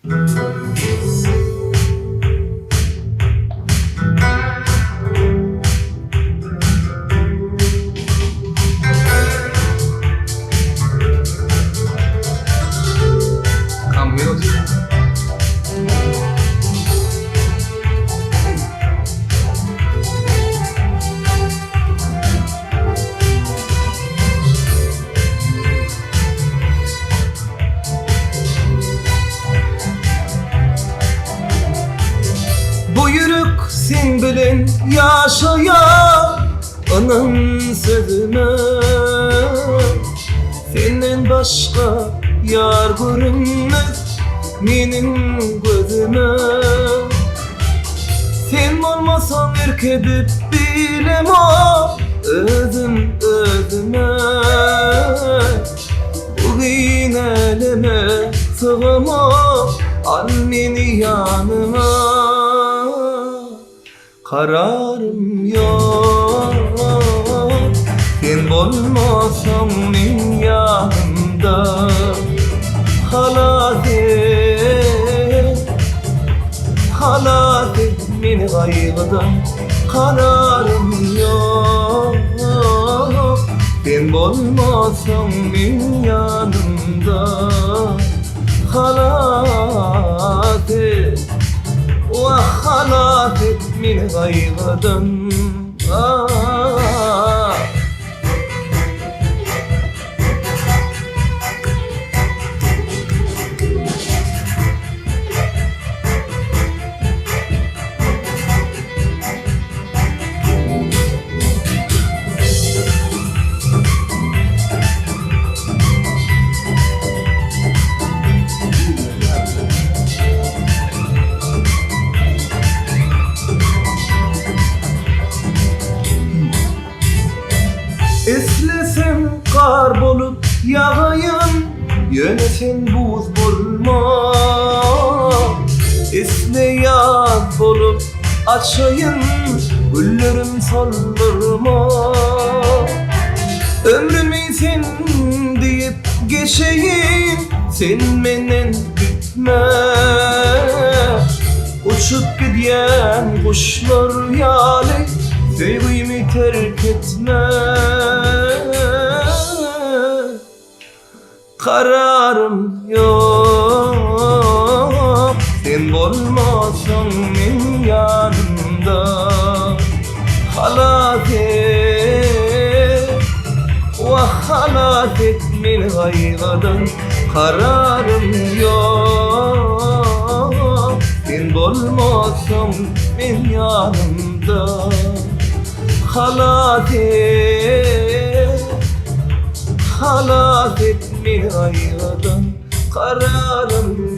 Bu yürek sen bilen yaşayan anam sözüme, senden başka yar görünmez menin gözüme. Sen olmasan erkedip bilemem özüm özüme. Bugün elime sığamam, al beni yanıma. Kararım yok, sen olmasan men yanımda. Halat et beni kaygıdan. Kararım yok, sen olmasan men yanımda. Halat et, halat et beni kaygıdan. Eslesem kar bolup yağayım, yönesen buz bulma. Esle yaz bolup açayım, güllerim soldurma. Ömrümü sen deyip geçeyim, sen menden bitme. Uçup gidiyen kuşlar yali, sevgimi terk etme. Kararım yok, sen olmasan men yanımda. Halat et, halat et beni kaygıdan. Kararım yok, sen olmasan men yanımda. Halat et beni kaygıdan. Kararım